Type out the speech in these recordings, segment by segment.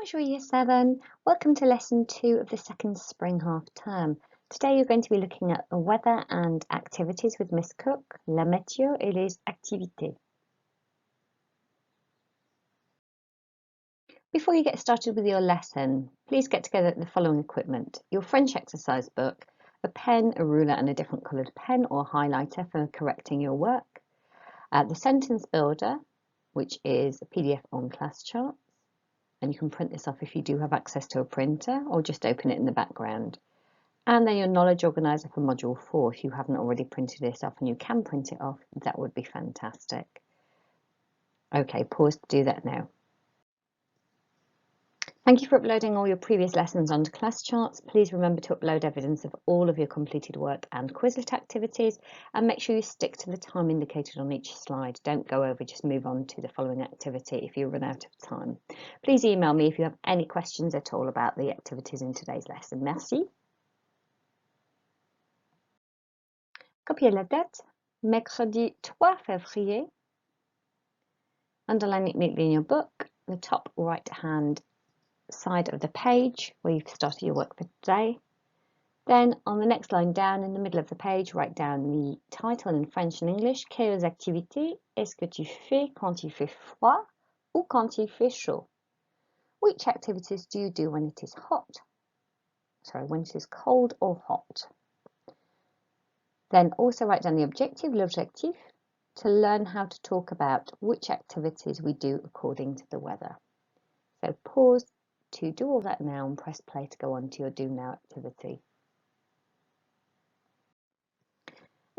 Bonjour Year 7, welcome to lesson 2 of the second spring half term. Today you're going to be looking at the weather and activities with Miss Cooke, la météo et les activités. Before you get started with your lesson, please get together the following equipment: your French exercise book, a pen, a ruler and a different coloured pen or highlighter for correcting your work, the sentence builder, which is a PDF on class charts, and you can print this off if you do have access to a printer or just open it in the background. And then your knowledge organiser for module 4. If you haven't already printed this off and you can print it off, that would be fantastic. Okay, pause to do that now. Thank you for uploading all your previous lessons onto class charts. Please remember to upload evidence of all of your completed work and Quizlet activities, and make sure you stick to the time indicated on each slide. Don't go over, just move on to the following activity if you run out of time. Please email me if you have any questions at all about the activities in today's lesson. Merci. Copiez la date, mercredi 3 février. Underline it neatly in your book, the top right hand side of the page where you've started your work for today. Then on the next line down in the middle of the page, write down the title in French and English. Quelles activités est-ce que tu fais quand il fait froid ou quand il fait chaud? Which activities do you do when it is hot? Sorry, when it is cold or hot? Then also write down the objective, l'objectif, to learn how to talk about which activities we do according to the weather. So pause to do all that now and press play to go on to your do now activity.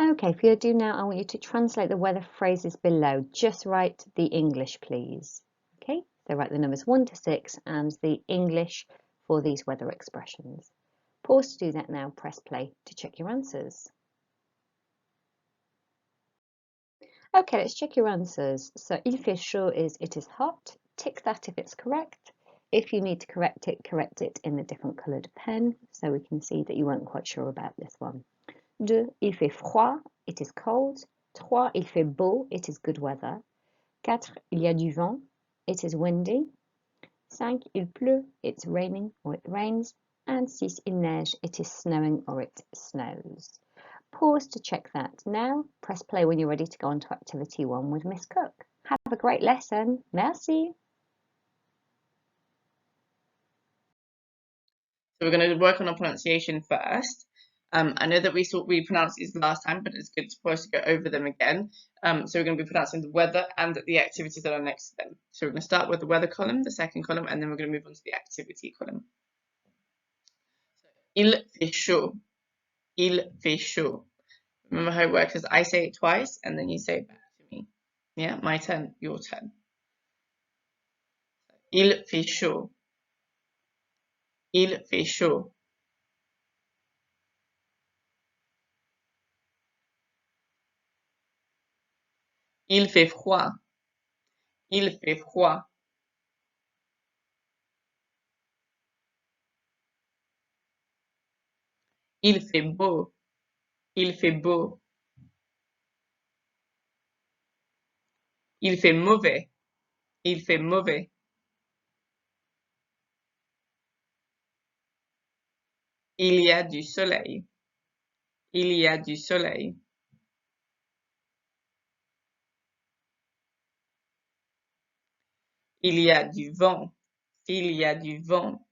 Okay, for your do now, I want you to translate the weather phrases below. Just write the English, please. Okay, so write the numbers 1 to 6 and the English for these weather expressions. Pause to do that now, press play to check your answers. Okay, let's check your answers. So, il fait chaud is it is hot. Tick that if it's correct. If you need to correct it in a different coloured pen so we can see that you weren't quite sure about this one. 2, il fait froid, it is cold. 3, il fait beau, it is good weather. 4, il y a du vent, it is windy. 5, il pleut, it's raining or it rains. And 6, il neige, it is snowing or it snows. Pause to check that now. Press play when you're ready to go on to activity 1 with Miss Cooke. Have a great lesson. Merci. So we're going to work on our pronunciation first. I know that we pronounced these last time, but it's good for us to go over them again. So we're going to be pronouncing the weather and the activities that are next to them. So we're going to start with the weather column, the second column, and then we're going to move on to the activity column. Il fait chaud. Il fait chaud. Remember how it works is I say it twice and then you say it back to me. Yeah, my turn, your turn. Il fait chaud. Il fait chaud. Il fait froid. Il fait froid. Il fait beau. Il fait beau. Il fait mauvais. Il fait mauvais. Il y a du soleil. Il y a du soleil. Il y a du vent. Il y a du vent.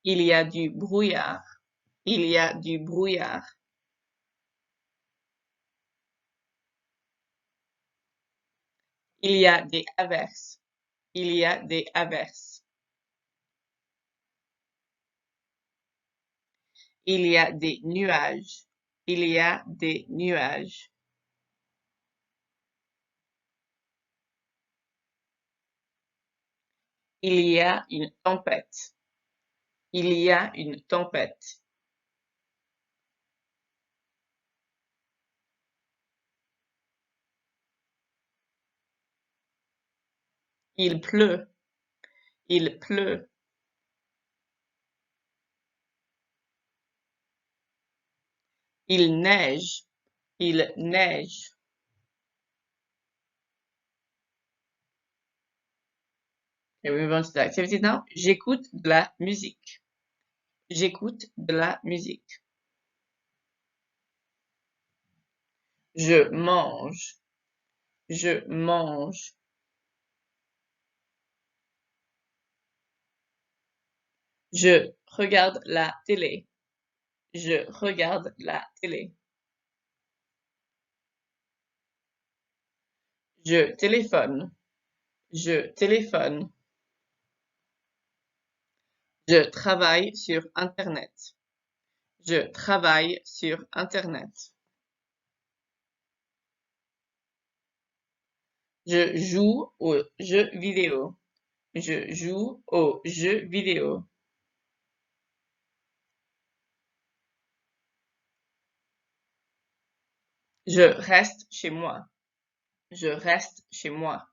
Il y a du brouillard. Il y a du brouillard. Il y a des averses. Il y a des averses. Il y a des nuages. Il y a des nuages. Il y a une tempête. Il y a une tempête. Il pleut. Il pleut. Il neige. Il neige. Okay, we move on to the activities now. J'écoute de la musique. J'écoute de la musique. Je mange. Je mange. Je regarde la télé. Je regarde la télé. Je téléphone. Je téléphone. Je travaille sur Internet. Je travaille sur Internet. Je joue aux jeux vidéo. Je joue aux jeux vidéo. Je reste chez moi. Je reste chez moi.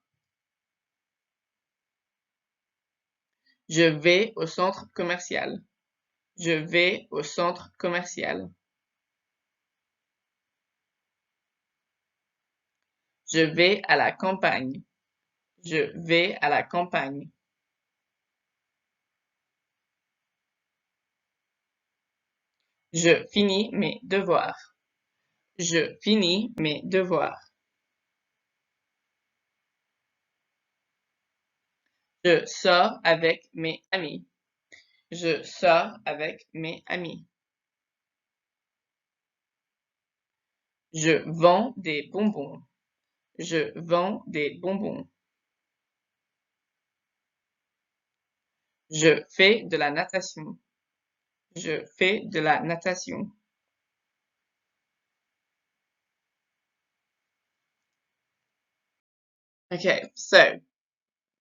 Je vais au centre commercial. Je vais au centre commercial. Je vais à la campagne. Je vais à la campagne. Je finis mes devoirs. Je finis mes devoirs. Je sors avec mes amis. Je sors avec mes amis. Je vends des bonbons. Je vends des bonbons. Je fais de la natation. Je fais de la natation. Okay, so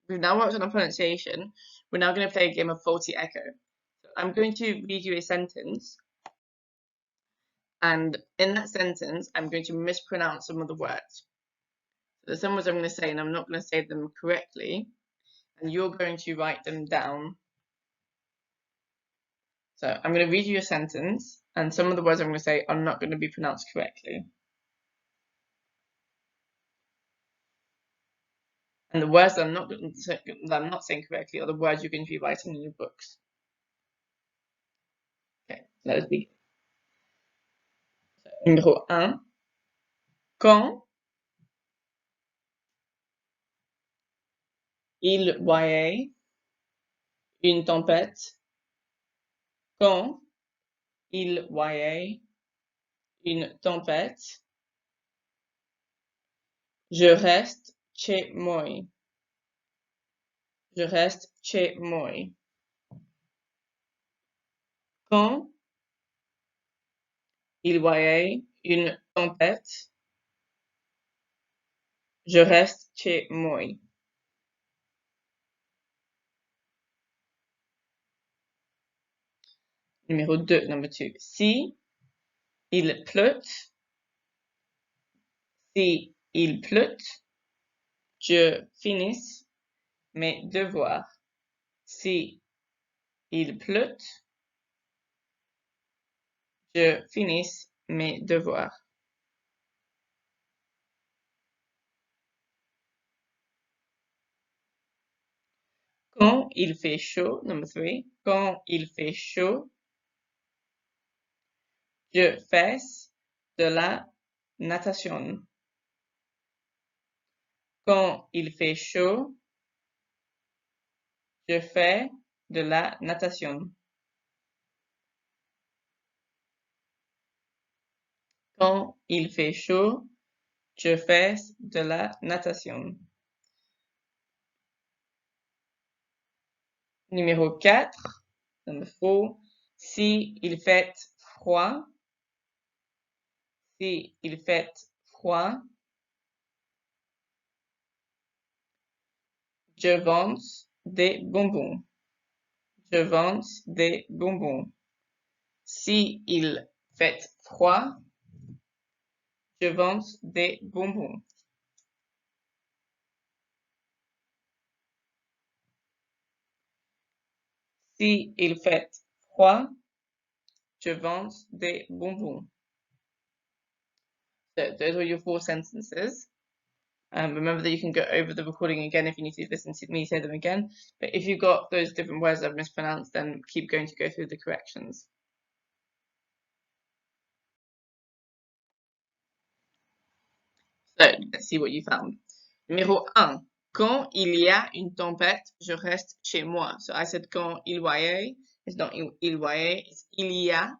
we've now worked on our pronunciation. We're now going to play a game of faulty echo. So I'm going to read you a sentence, and in that sentence, I'm going to mispronounce some of the words. So there's some words I'm going to say, and I'm not going to say them correctly, and you're going to write them down. So I'm going to read you a sentence, and some of the words I'm going to say are not going to be pronounced correctly. And the words that I'm not saying correctly are the words you're going to be writing in your books. Okay, let us begin. Numéro 1. Quand il voyait une tempête. Quand il voyait une tempête. Je reste chez moi. Je reste chez moi. Quand il voyait une tempête. Je reste chez moi. Numéro 2, number 2. Si il pleut. Si il pleut. Je finis mes devoirs. Si il pleut. Je finis mes devoirs. Quand il fait chaud, number 3. Quand il fait chaud. Je fais de la natation. Quand il fait chaud. Je fais de la natation. Quand il fait chaud. Je fais de la natation. Numéro 4, number 4. Si il fait froid. Si il fait froid. Je vends des bonbons. Je vends des bonbons. Si il fait froid. Je vends des bonbons. Si il fait froid. Je vends des bonbons. So those were your 4 sentences. Remember that you can go over the recording again if you need to listen to me say them again. But if you've got those different words I've mispronounced, then keep going to go through the corrections. So let's see what you found. Numéro 1. Quand il y a une tempête, je reste chez moi. So I said quand il voyait. It's not il voyait, it's il y a.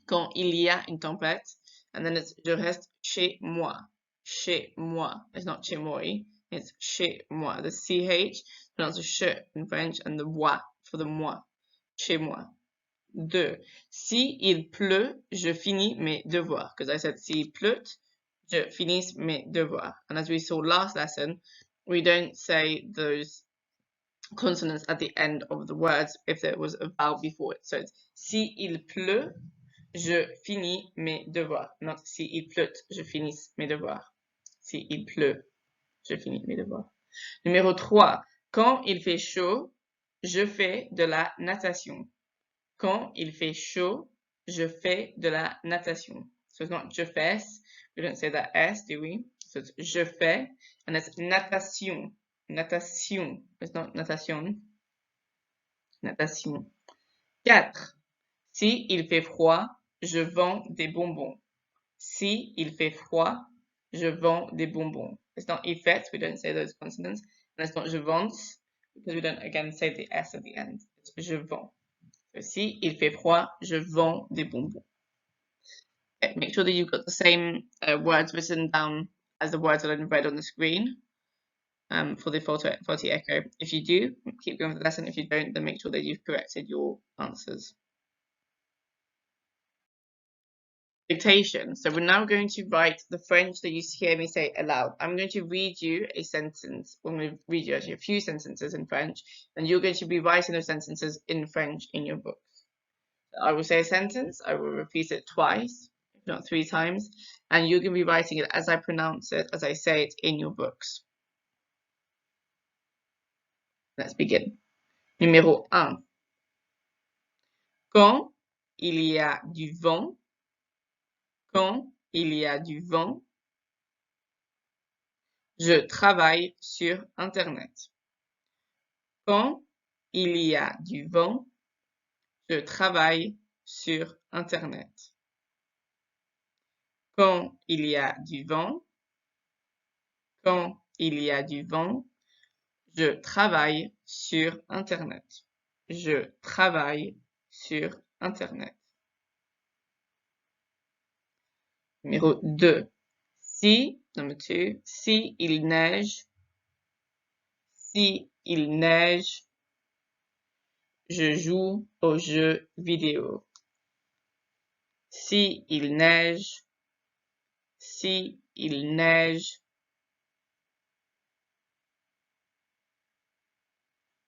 Quand il y a une tempête. And then it's je reste chez moi. Chez moi. It's not chez moi. It's chez moi. The CH pronounced as ch in French and the moi for the moi. Chez moi. 2. Si il pleut, je finis mes devoirs. Because I said s'il pleut, je finis mes devoirs. And as we saw last lesson, we don't say those consonants at the end of the words if there was a vowel before it. So it's si il pleut, je finis mes devoirs. Not si il pleut, je finis mes devoirs. Si il pleut, je finis mes devoirs. Numéro 3. Quand il fait chaud, je fais de la natation. Quand il fait chaud, je fais de la natation. So it's not je fais. We don't say that S, do we? So it's je fais, and it's natation. Natation. It's not natation. Natation. 4. Si il fait froid, je vends des bonbons. Si il fait froid, je vends des bonbons. It's not il fait, we don't say those consonants. And it's not je vends, because we don't again say the S at the end. It's je vends. So si il fait froid, je vends des bonbons. Okay, make sure that you've got the same words written down as the words that I've read on the screen for the faulty echo. If you do, keep going with the lesson. If you don't, then make sure that you've corrected your answers. Dictation. So we're now going to write the French that you hear me say aloud. I'm going to read you a sentence. I'm going to read you actually a few sentences in French, and you're going to be writing those sentences in French in your book. I will say a sentence, I will repeat it twice, if not 3 times, and you can be writing it as I pronounce it, as I say it in your books. Let's begin. Numéro 1. Quand il y a du vent, quand il y a du vent, je travaille sur Internet. Quand il y a du vent, je travaille sur Internet. Quand il y a du vent, quand il y a du vent, je travaille sur Internet. Je travaille sur Internet. Numéro 2. Number 2. Si il neige, je joue aux jeux vidéo. Si il neige,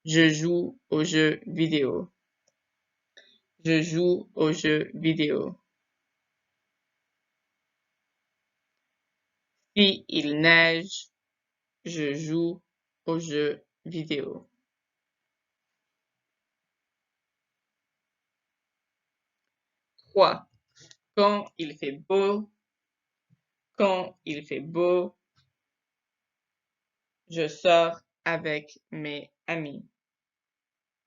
je joue aux jeux vidéo. Je joue aux jeux vidéo. Si il neige, je joue aux jeux vidéo. 3. Quand il fait beau, je sors avec mes amis.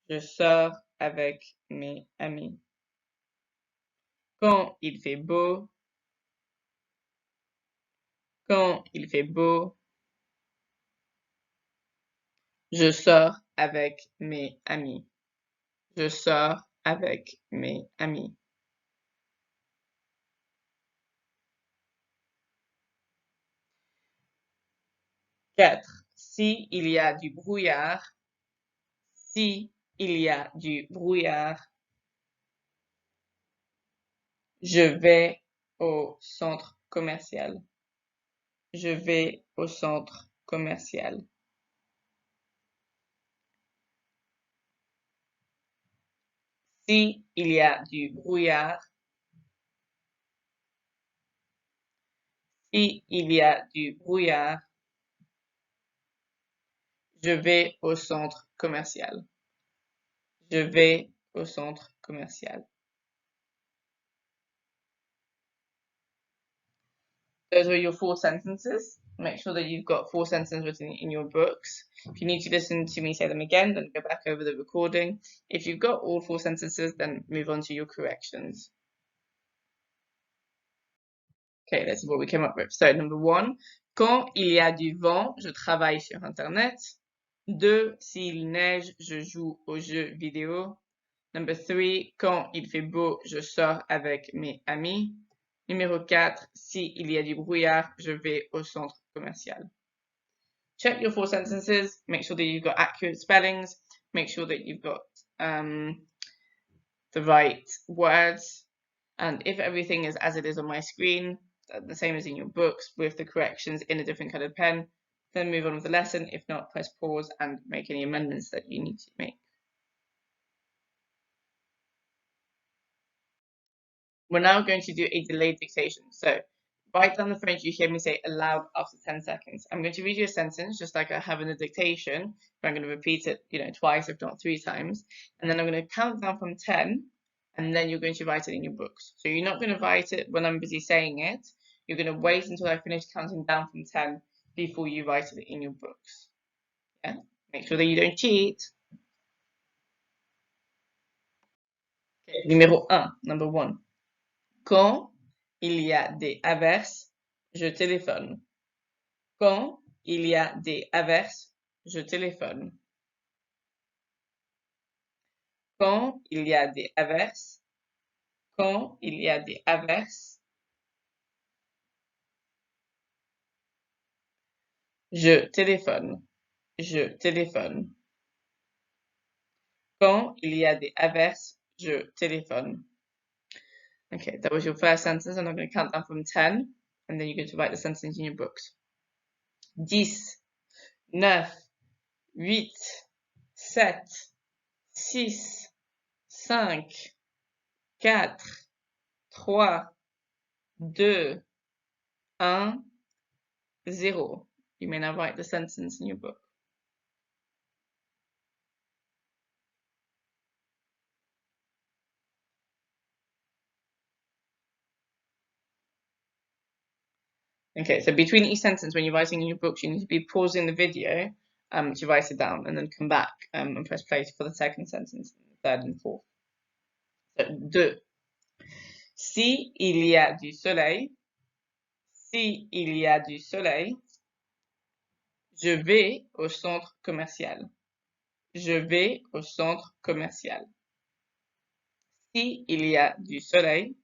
Je sors avec mes amis. Quand il fait beau, je sors avec mes amis. Je sors avec mes amis. 4. Si il y a du brouillard, je vais au centre commercial. Je vais au centre commercial. Si il y a du brouillard, je vais au centre commercial. Je vais au centre commercial. Those are your 4 sentences. make sure that you've got 4 sentences written in your books. If you need to listen to me say them again, then go back over the recording. If you've got all 4 sentences, then move on to your corrections. Okay, this is what we came up with. So, number 1, quand il y a du vent, je travaille sur Internet. 2, s'il neige, je joue aux jeux vidéo. Number 3, quand il fait beau, je sors avec mes amis. Numéro 4, s'il y a du brouillard, je vais au centre commercial. Check your 4 sentences, make sure that you've got accurate spellings, make sure that you've got the right words, and if everything is as it is on my screen, the same as in your books, with the corrections in a different coloured pen, then move on with the lesson. If not, press pause and make any amendments that you need to make. We're now going to do a delayed dictation. So write down the French you hear me say aloud after 10 seconds. I'm going to read you a sentence just like I have in the dictation, but I'm going to repeat it, twice, if not 3 times. And then I'm going to count down from 10, and then you're going to write it in your books. So you're not going to write it when I'm busy saying it. You're going to wait until I finish counting down from 10 before you write it in your books. Yeah? Make sure that you don't cheat. Okay. Numéro 1, number 1. Quand il y a des averses, je téléphone. Quand il y a des averses, je téléphone. Quand il y a des averses, quand il y a des averses, je téléphone. Je téléphone. Quand il y a des averses, je téléphone. Okay, that was your first sentence, and I'm going to count down from 10, and then you're going to write the sentence in your books. 10, 9, 8, 7, 6, 5, 4, 3, 2, 1, 0. You may now write the sentence in your book. Okay, so between each sentence, when you're writing in your books, you need to be pausing the video to write it down, and then come back and press play for the second sentence, third and fourth. So, 2. Si il y a du soleil, si il y a du soleil, je vais au centre commercial. Je vais au centre commercial. Si il y a du soleil,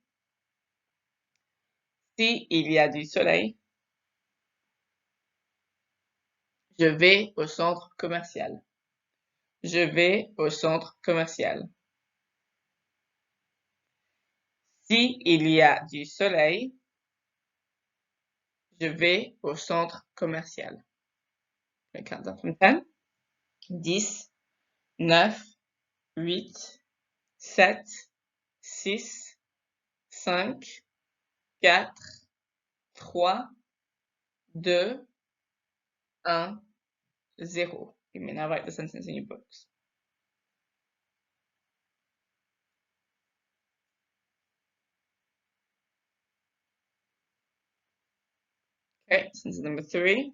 si il y a du soleil, je vais au centre commercial. Je vais au centre commercial. Si il y a du soleil, je vais au centre commercial. Je vais count down from 10. 10, 9, 8, 7, 6, 5, 4, 3, 2, 1, 0. You may now write the sentence in your books. Okay, sentence number 3.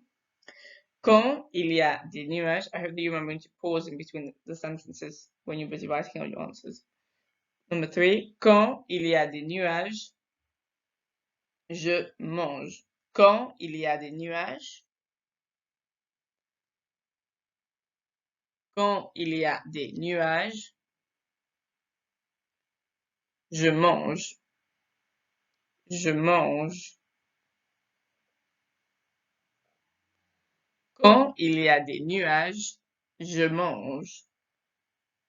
Quand il y a des nuages, I hope that you remember to pause in between the sentences when you're busy writing out your answers. Number 3. Quand il y a des nuages, je mange. Quand il y a des nuages, quand il y a des nuages, je mange. Je mange. Quand il y a des nuages, je mange.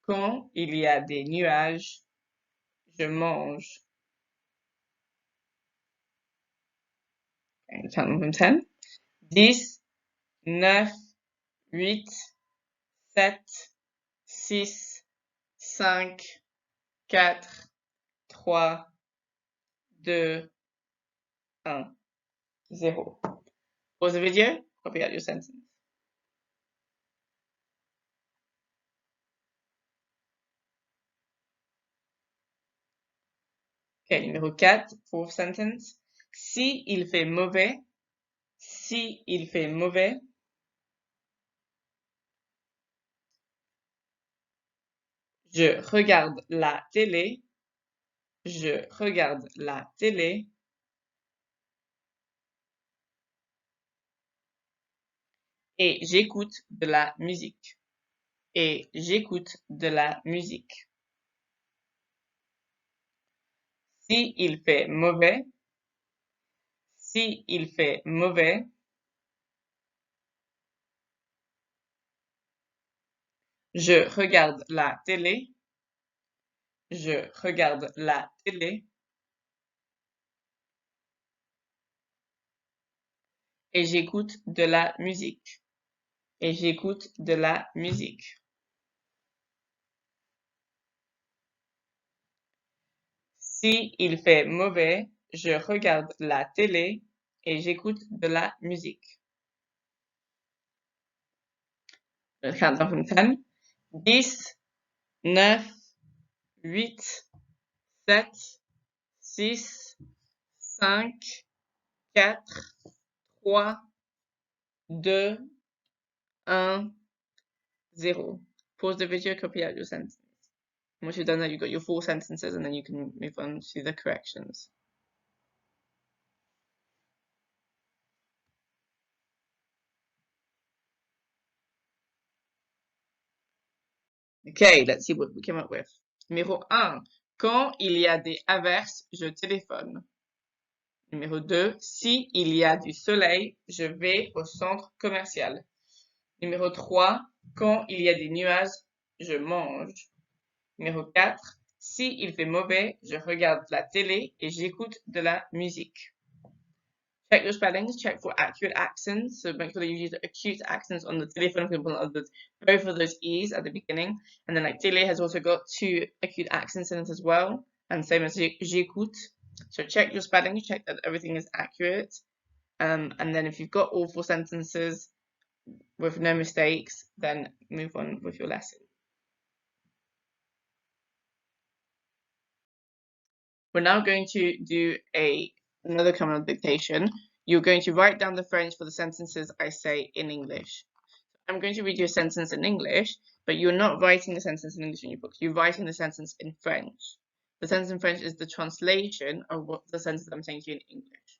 Quand il y a des nuages, je mange. Okay, count them from 10. 10, 9, 8, 7, 6, 5, 4, 3, 2, 1, 0. Pause the video, copy out your sentence. Okay, numéro 4, fourth sentence. Si il fait mauvais, Si il fait mauvais, je regarde la télé. Je regarde la télé. Et j'écoute de la musique. Et j'écoute de la musique. Si il fait mauvais, si il fait mauvais, je regarde la télé. Je regarde la télé. Et j'écoute de la musique. Et j'écoute de la musique. Si il fait mauvais, je regarde la télé et j'écoute de la musique. Le countdown from 10. 10, 9, 8, 7, 6, 5, 4, 3, 2, 1, 0. Pause the video, copy out your sentence. Once you've done that, you've got your 4 sentences and then you can move on to the corrections. Okay, let's see what we came up with. Numéro 1. Quand il y a des averses, je téléphone. Numéro 2. Si il y a du soleil, je vais au centre commercial. Numéro 3. Quand il y a des nuages, je mange. Numéro 4. Si il fait mauvais, je regarde la télé et j'écoute de la musique. Check your spellings, check for accurate accents. So make sure that you use acute accents on the telephone, for example, on both of those E's at the beginning. And then like télé has also got 2 acute accents in it as well. And same as j'écoute. So check your spellings, check that everything is accurate. And then if you've got all 4 sentences with no mistakes, then move on with your lesson. We're now going to do another kind of dictation. You're going to write down the French for the sentences I say in English. I'm going to read you a sentence in English, but you're not writing the sentence in English in your book. You're writing the sentence in French. The sentence in French is the translation of what the sentence I'm saying to you in English.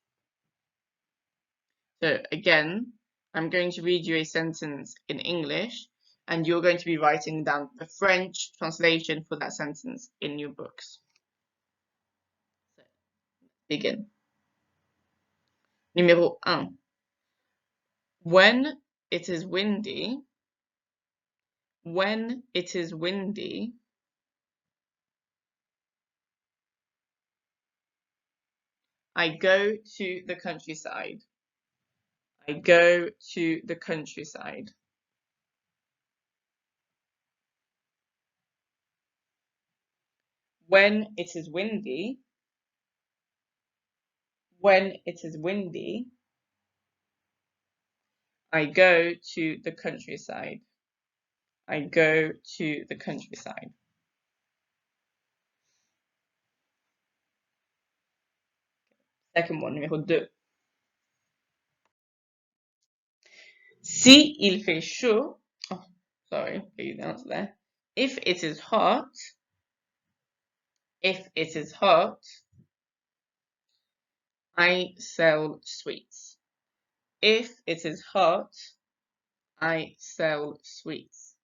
So again, I'm going to read you a sentence in English, and you're going to be writing down the French translation for that sentence in your books. So, begin. Numéro 1. When it is windy, when it is windy, I go to the countryside. I go to the countryside. When it is windy, when it is windy, I go to the countryside. I go to the countryside. Second one, numéro 2. Si il fait chaud, oh, sorry, the answer there. If it is hot, if it is hot, I sell sweets. If it is hot, I sell sweets.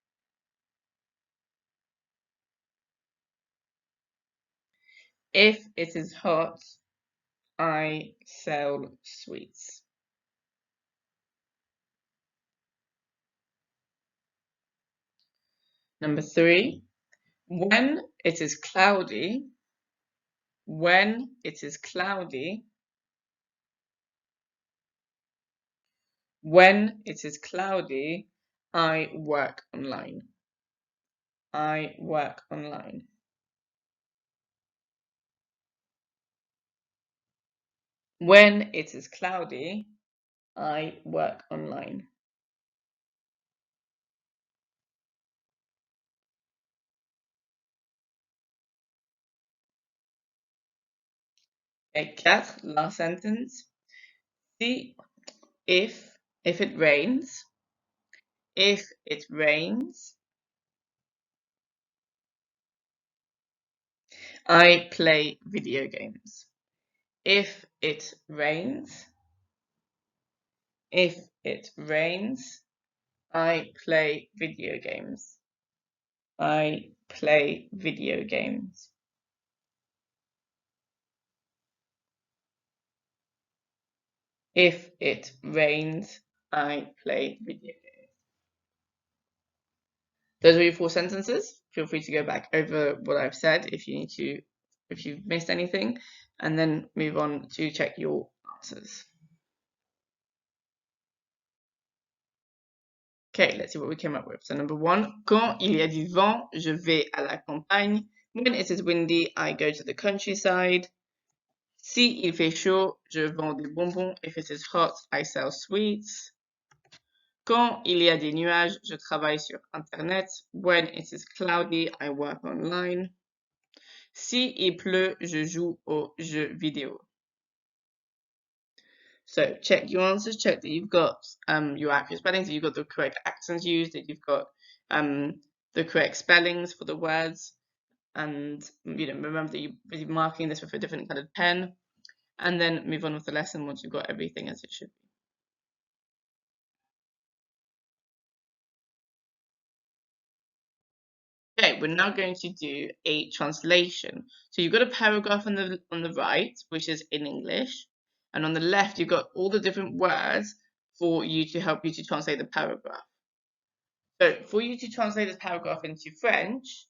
If it is hot, I sell sweets. Number 3. When it is cloudy, when it is cloudy, when it is cloudy, I work online. I work online. When it is cloudy, I work online. Et 4, last sentence. Si if it rains, if it rains, I play video games. If it rains, if it rains, I play video games. I play video games. If it rains, I play video games. Those are your 4 sentences. Feel free to go back over what I've said if you've missed anything, and then move on to check your answers. Okay, let's see what we came up with. So number 1, quand il y a du vent, je vais à la campagne. When it is windy, I go to the countryside. Si il fait chaud, je vends des bonbons. If it is hot, I sell sweets. Quand il y a des nuages, je travaille sur Internet. When it is cloudy, I work online. Si il pleut, je joue aux jeux vidéo. So check your answers, check that you've got your accurate spellings, that you've got the correct accents used, that you've got the correct spellings for the words, and remember that you're marking this with a different coloured pen, and then move on with the lesson once you've got everything as it should be. Okay, we're now going to do a translation. So you've got a paragraph on the right, which is in English, and on the left you've got all the different words for you to help you to translate the paragraph. So for you to translate this paragraph into French,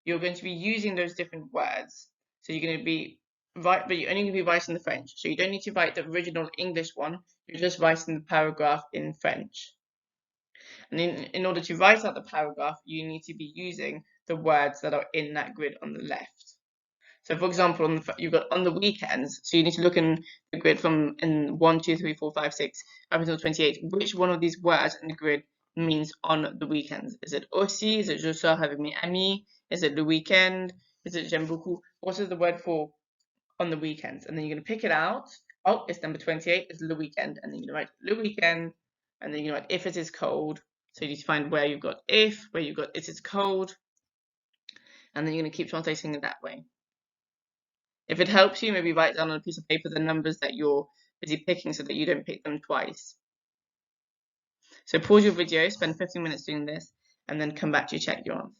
you're going to be using those different words. So you're going to be but you're only going to be writing the French. So you don't need to write the original English one. You're just writing the paragraph in French. And in order to write out the paragraph, you need to be using the words that are in that grid on the left. So for example, you've got on the weekends, so you need to look in the grid from in 1, 2, 3, 4, 5, 6 up until 28. Which one of these words in the grid means on the weekends? Is it aussi? Is it je sors avec mes amis? Is it le weekend? Is it j'aime beaucoup? What is the word for on the weekends? And then you're going to pick it out. Oh, it's number 28. It's le weekend. And then you're going to write le weekend. And then you're going to write if it is cold. So you need to find where you've got if, where you've got it is cold. And then you're going to keep translating it that way. If it helps you, maybe write down on a piece of paper the numbers that you're busy picking so that you don't pick them twice. So pause your video, spend 15 minutes doing this, and then come back to check your answers.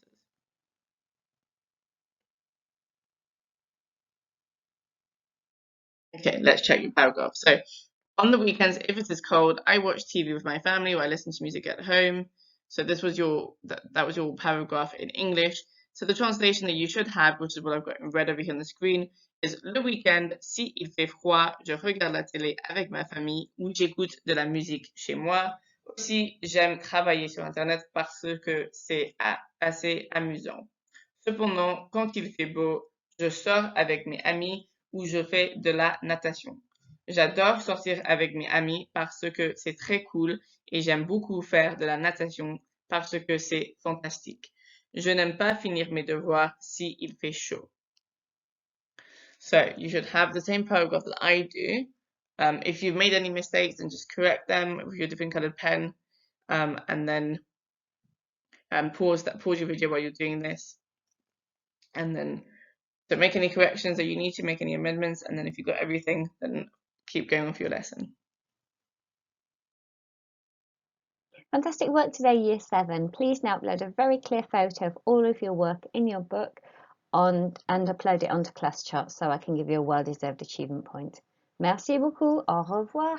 Okay, let's check your paragraph. So on the weekends, if it is cold, I watch TV with my family or I listen to music at home. So this was that was your paragraph in English. So the translation that you should have, which is what I've got in red over here on the screen, is le week-end, si il fait froid, je regarde la télé avec ma famille ou j'écoute de la musique chez moi. Aussi, j'aime travailler sur Internet parce que c'est assez amusant. Cependant, quand il fait beau, je sors avec mes amis ou je fais de la natation. J'adore sortir avec mes amis parce que c'est très cool et j'aime beaucoup faire de la natation parce que c'est fantastique. Je n'aime pas finir mes devoirs si il fait chaud. So you should have the same paragraph that I do. If you've made any mistakes, then just correct them with your different colored pen, and then pause your video while you're doing this, and then don't make any corrections that you need to, make any amendments, and then if you've got everything, then keep going with your lesson. Fantastic work today, Year 7. Please now upload a very clear photo of all of your work in your book and upload it onto ClassChart so I can give you a well-deserved achievement point. Merci beaucoup. Au revoir.